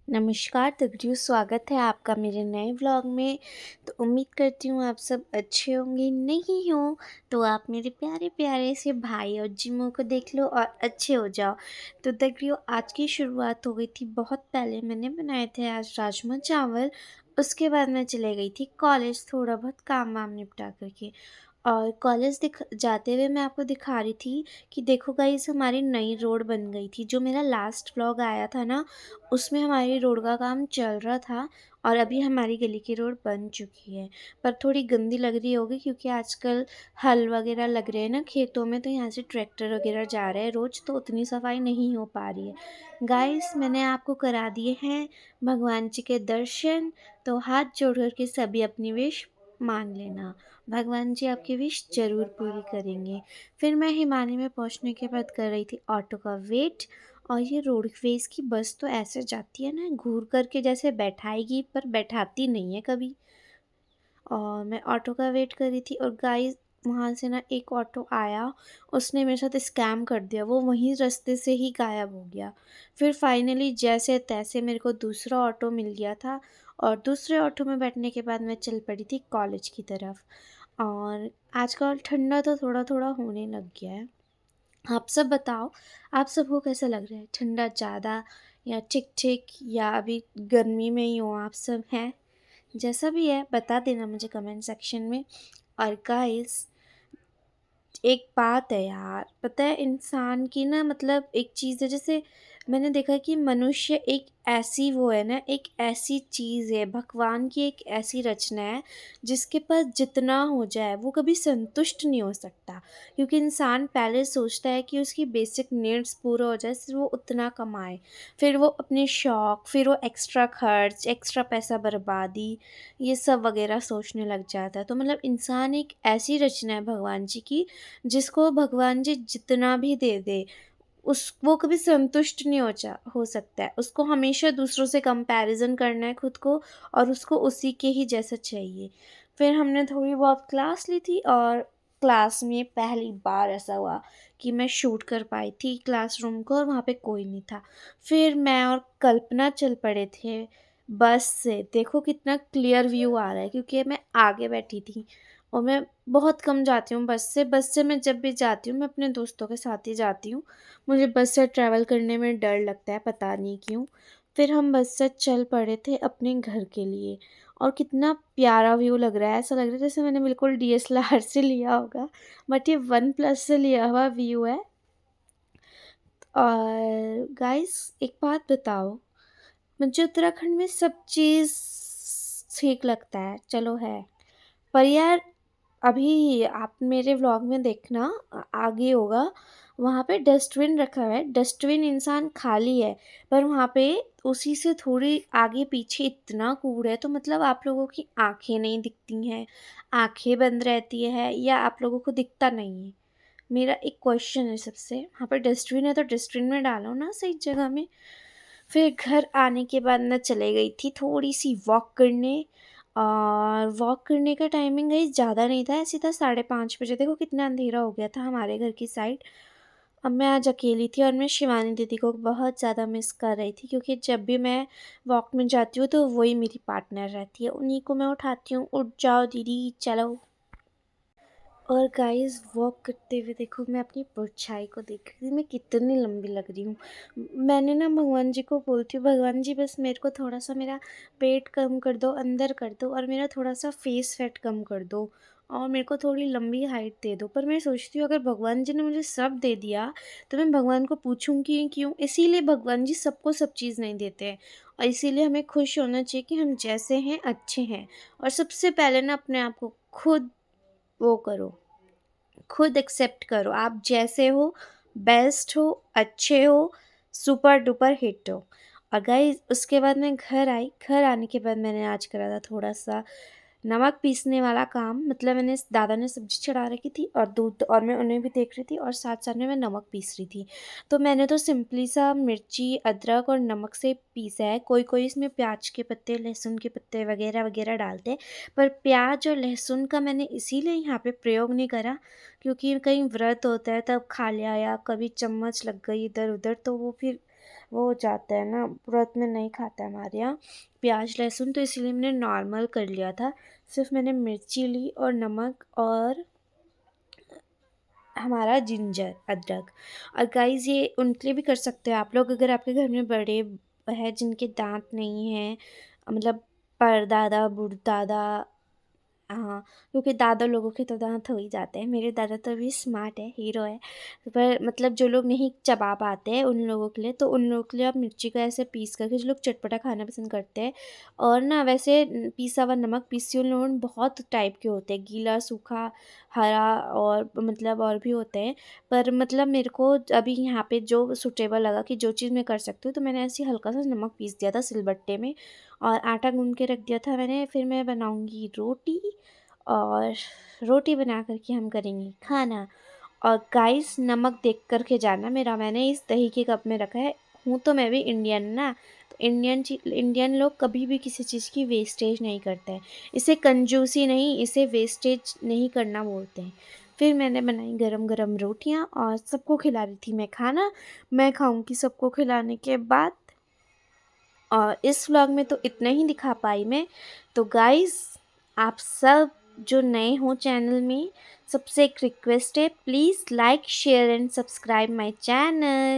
नमस्कार दगड़ियों, स्वागत है आपका मेरे नए व्लॉग में। तो उम्मीद करती हूँ आप सब अच्छे होंगे, नहीं हो तो आप मेरे प्यारे प्यारे से भाई और जिमों को देख लो और अच्छे हो जाओ। तो दगड़ियों, आज की शुरुआत हो गई थी बहुत पहले, मैंने बनाए थे आज राजमा चावल। उसके बाद मैं चले गई थी कॉलेज, थोड़ा बहुत काम वाम निपटा करके। और कॉलेज दिख जाते हुए मैं आपको दिखा रही थी कि देखो गाइस, हमारी नई रोड बन गई थी। जो मेरा लास्ट व्लॉग आया था ना, उसमें हमारी रोड का काम चल रहा था और अभी हमारी गली की रोड बन चुकी है। पर थोड़ी गंदी लग रही होगी क्योंकि आजकल हल वगैरह लग रहे हैं ना खेतों में, तो यहाँ से ट्रैक्टर वगैरह जा रहे हैं रोज़, तो उतनी सफाई नहीं हो पा रही है। गाइस, मैंने आपको करा दिए हैं भगवान जी के दर्शन, तो हाथ जोड़ कर के सभी अपनी विश मांग लेना। भगवान जी आपकी विश ज़रूर पूरी करेंगे। फिर मैं हिमालय में पहुँचने के बाद कर रही थी ऑटो का वेट। और ये रोडवेज़ की बस तो ऐसे जाती है ना, घूर कर के जैसे बैठाएगी पर बैठाती नहीं है कभी। और मैं ऑटो का वेट कर रही थी और गाइस, वहाँ से ना एक ऑटो आया, उसने मेरे साथ स्कैम कर दिया, वो वहीं रास्ते से ही गायब हो गया। फिर फाइनली जैसे तैसे मेरे को दूसरा ऑटो मिल गया था और दूसरे ऑटो में बैठने के बाद मैं चल पड़ी थी कॉलेज की तरफ। और आजकल ठंडा तो थोड़ा थोड़ा होने लग गया है। आप सब बताओ, आप सबको कैसा लग रहा है? ठंडा ज़्यादा या ठीक-ठीक, या अभी गर्मी में ही हो आप सब हैं? जैसा भी है बता देना मुझे कमेंट सेक्शन में। और गाइस, एक बात है यार, पता है इंसान की ना, मतलब एक चीज़ है, जैसे मैंने देखा है कि मनुष्य एक ऐसी वो है ना, एक ऐसी चीज़ है, भगवान की एक ऐसी रचना है जिसके पास जितना हो जाए वो कभी संतुष्ट नहीं हो सकता। क्योंकि इंसान पहले सोचता है कि उसकी बेसिक नीड्स पूरा हो जाए, सिर्फ वो उतना कमाए, फिर वो अपने शौक़, फिर वो एक्स्ट्रा खर्च, एक्स्ट्रा पैसा बर्बादी, ये सब वगैरह सोचने लग जाता है। तो मतलब इंसान एक ऐसी रचना है भगवान जी की, जिसको भगवान जी जितना भी दे दे, उस वो कभी संतुष्ट नहीं हो सकता है। उसको हमेशा दूसरों से कंपैरिज़न करना है खुद को, और उसको उसी के ही जैसा चाहिए। फिर हमने थोड़ी बहुत क्लास ली थी और क्लास में पहली बार ऐसा हुआ कि मैं शूट कर पाई थी क्लासरूम को, और वहाँ पे कोई नहीं था। फिर मैं और कल्पना चल पड़े थे बस से। देखो कितना क्लियर व्यू आ रहा है क्योंकि मैं आगे बैठी थी और मैं बहुत कम जाती हूँ बस से। बस से मैं जब भी जाती हूँ, मैं अपने दोस्तों के साथ ही जाती हूँ। मुझे बस से ट्रैवल करने में डर लगता है, पता नहीं क्यों। फिर हम बस से चल पड़े थे अपने घर के लिए, और कितना प्यारा व्यू लग रहा है। ऐसा लग रहा है जैसे मैंने बिल्कुल डीएसएलआर से लिया होगा, बट ये वन प्लस से लिया हुआ व्यू है। और गाइस, एक बात बताओ, मुझे उत्तराखंड में सब चीज़ ठीक लगता है, चलो है। पर यार, अभी आप मेरे व्लॉग में देखना, आगे होगा, वहाँ पे डस्टबिन रखा हुआ है। डस्टबिन इंसान खाली है, पर वहाँ पे उसी से थोड़ी आगे पीछे इतना कूड़ा है, तो मतलब आप लोगों की आँखें नहीं दिखती हैं, आँखें बंद रहती है, या आप लोगों को दिखता नहीं है? मेरा एक क्वेश्चन है सबसे, वहाँ पर डस्टबिन है तो डस्टबिन में डालो ना सही जगह में। फिर घर आने के बाद मैं चले गई थी थोड़ी-सी वॉक करने, और वॉक करने का टाइमिंग गाइस ज़्यादा नहीं था, ऐसे था 5:30 बजे। देखो कितना अंधेरा हो गया था हमारे घर की साइड। अब मैं आज अकेली थी और मैं शिवानी दीदी को बहुत ज़्यादा मिस कर रही थी, क्योंकि जब भी मैं वॉक में जाती हूँ तो वही मेरी पार्टनर रहती है। उन्हीं को मैं उठाती हूँ, उठ जाओ दीदी चलो। और गाइस, वॉक करते हुए देखो मैं अपनी परछाई को देख रही थी, मैं कितनी लंबी लग रही हूँ। मैंने ना भगवान जी को बोलती हूँ, भगवान जी बस मेरे को थोड़ा सा मेरा पेट कम कर दो, अंदर कर दो, और मेरा थोड़ा सा फेस फैट कम कर दो, और मेरे को थोड़ी लंबी हाइट दे दो। पर मैं सोचती हूँ अगर भगवान जी ने मुझे सब दे दिया तो मैं भगवान को पूछूंगी क्यों? इसीलिए भगवान जी सबको सब चीज़ नहीं देते हैं, और इसीलिए हमें खुश होना चाहिए कि हम जैसे हैं अच्छे हैं। और सबसे पहले ना अपने आप को खुद वो करो, खुद एक्सेप्ट करो, आप जैसे हो, बेस्ट हो, अच्छे हो, सुपर डुपर हिट हो। और गाइस, उसके बाद मैं घर आई। घर आने के बाद मैंने आज करा था थोड़ा सा नमक पीसने वाला काम। मतलब मैंने, दादा ने सब्जी चढ़ा रखी थी और दूध, और मैं उन्हें भी देख रही थी और साथ साथ में मैं नमक पीस रही थी। तो मैंने तो सिंपली सा मिर्ची, अदरक और नमक से पीसा है। कोई कोई इसमें प्याज के पत्ते, लहसुन के पत्ते वगैरह वगैरह डालते हैं, पर प्याज और लहसुन का मैंने इसीलिए यहाँ पे प्रयोग नहीं करा क्योंकि कहीं व्रत होता है तब खा लिया, या कभी चम्मच लग गई इधर उधर, तो वो फिर वो हो जाता है ना, व्रत में नहीं खाता है हमारे यहाँ प्याज लहसुन, तो इसलिए मैंने नॉर्मल कर लिया था। सिर्फ मैंने मिर्ची ली और नमक और हमारा जिंजर अदरक। और गाइस ये उनके लिए भी कर सकते हो आप लोग, अगर आपके घर में बड़े हैं जिनके दांत नहीं हैं, मतलब परदादा बुढ़दादा, हाँ, क्योंकि दादा लोगों के तो दांत हो ही जाते हैं, मेरे दादा तो अभी स्मार्ट है, हीरो है। पर मतलब जो लोग नहीं चबा पाते हैं उन लोगों के लिए, तो उन लोगों के लिए आप मिर्ची को ऐसे पीस करके, जो लोग चटपटा खाना पसंद करते हैं, और ना वैसे पिसा हुआ नमक, पीसी हुई लौंग बहुत टाइप के होते हैं, गीला सूखा हरा, और मतलब और भी होते हैं। पर मतलब मेरे को अभी यहाँ पे जो सूटेबल लगा कि जो चीज़ मैं कर सकती हूँ, तो मैंने ऐसे ही हल्का सा नमक पीस दिया था सिलबट्टे में, और आटा गूंद के रख दिया था मैंने। फिर मैं बनाऊँगी रोटी, और रोटी बना कर के हम करेंगे खाना। और गाइस नमक देख कर के जाना मेरा, मैंने इस दही के कप में रखा है। हूँ तो मैं भी इंडियन ना, तो इंडियन लोग कभी भी किसी चीज़ की वेस्टेज नहीं करते हैं। इसे कंजूसी नहीं, इसे वेस्टेज नहीं करना बोलते हैं। फिर मैंने बनाई गरम गरम रोटियां और सबको खिला रही थी मैं खाना। मैं खाऊंगी सबको खिलाने के बाद। और इस व्लॉग में तो इतना ही दिखा पाई मैं। तो गाइस आप सब जो नए हो चैनल में, सबसे एक रिक्वेस्ट है, please like share and subscribe my channel.